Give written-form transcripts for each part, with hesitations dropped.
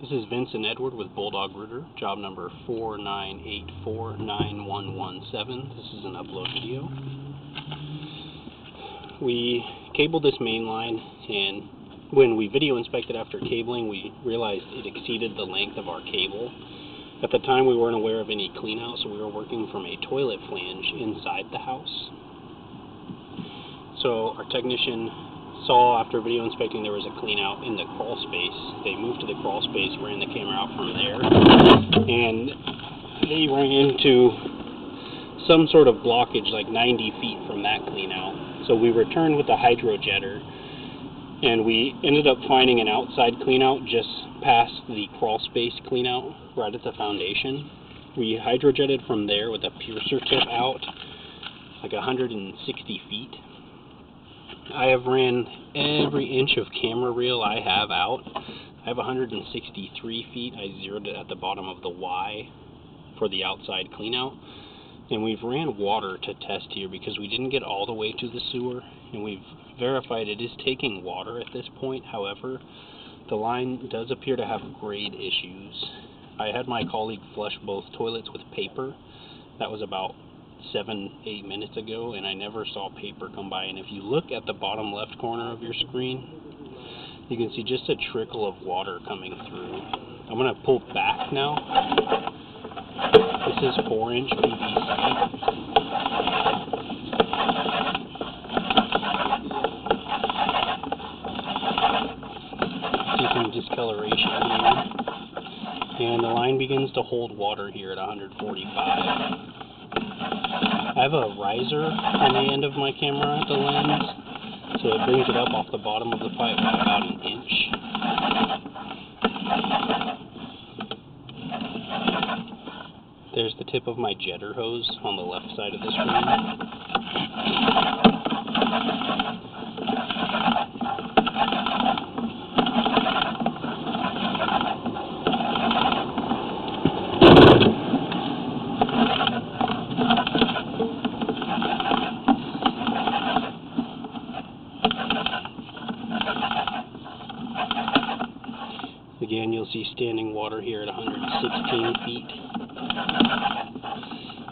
This is Vincent Edward with Bulldog Rooter, job number 49849117. This is an upload video. We cabled this main line, and when we video inspected after cabling, we realized it exceeded the length of our cable. At the time, we weren't aware of any clean out, so we were working from a toilet flange inside the house. So our technician saw, after video inspecting, there was a clean out in the crawl space. They moved to the crawl space, ran the camera out from there, and they ran into some sort of blockage like 90 feet from that clean out. So we returned with the hydro jetter, and we ended up finding an outside clean out just past the crawl space clean out, right at the foundation. We hydro jetted from there with a piercer tip out like 160 feet. I have ran every inch of camera reel I have out. I have 163 feet. I zeroed it at the bottom of the Y for the outside clean out. And we've ran water to test here because we didn't get all the way to the sewer, and we've verified it is taking water at this point. However, the line does appear to have grade issues. I had my colleague flush both toilets with paper. That was about 7-8 minutes ago, and I never saw paper come by. And if you look at the bottom left corner of your screen, you can see just a trickle of water coming through. I'm going to pull back now. This is 4-inch PVC. See some discoloration here. And the line begins to hold water here at 145. I have a riser on the end of my camera at the lens, so it brings it up off the bottom of the pipe by about an inch. There's the tip of my jetter hose on the left side of the screen. Again, you'll see standing water here at 116 feet.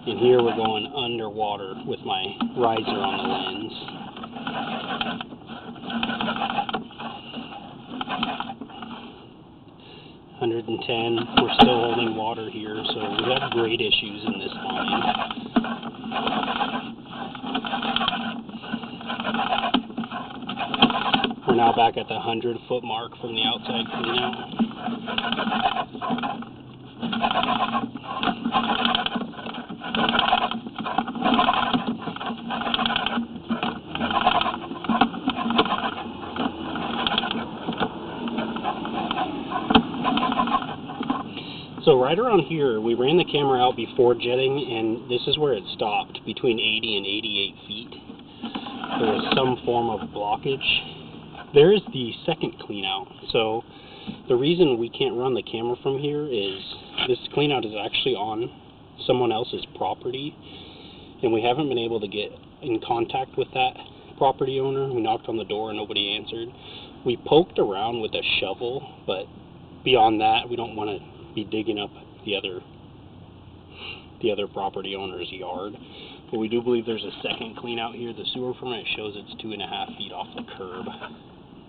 And here we're going underwater with my riser on the lens. 110, we're still holding water here, so we have grade issues in this line. We're now back at the 100-foot mark from the outside clean out. So right around here, we ran the camera out before jetting, and this is where it stopped, between 80 and 88 feet. There was some form of blockage. There is the second clean out. So the reason we can't run the camera from here is this clean out is actually on someone else's property, and we haven't been able to get in contact with that property owner. We knocked on the door and nobody answered. We poked around with a shovel, but beyond that, we don't want to be digging up the other property owner's yard. But we do believe there's a second clean out here. The sewer permit shows it's 2.5 feet off the curb,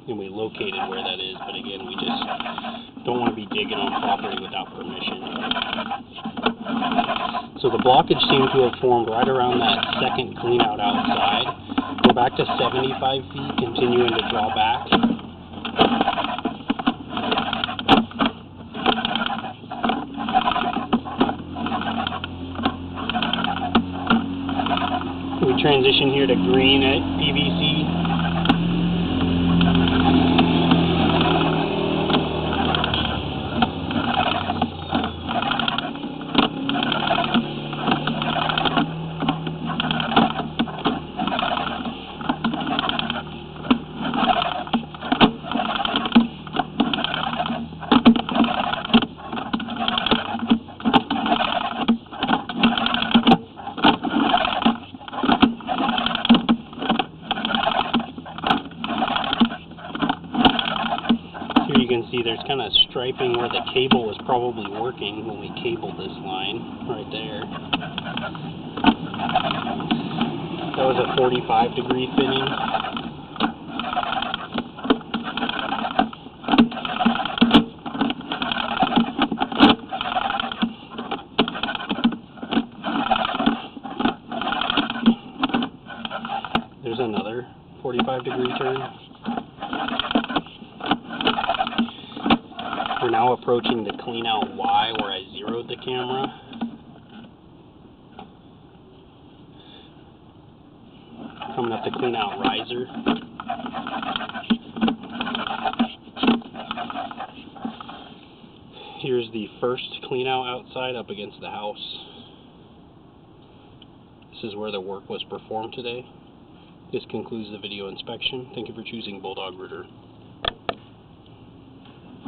and we located where that is, but again, we just don't want to be digging on property without permission. So the blockage seemed to have formed right around that second clean out outside. We're back to 75 feet, continuing to draw back. We transition here to green at PVC. can see there's kind of striping where the cable was probably working when we cabled this line right there. That was a 45-degree fitting. There's another 45-degree turn. We're now approaching the clean out Y where I zeroed the camera. Coming up to clean out riser. Here's the first clean out outside up against the house. This is where the work was performed today. This concludes the video inspection. Thank you for choosing Bulldog Rooter.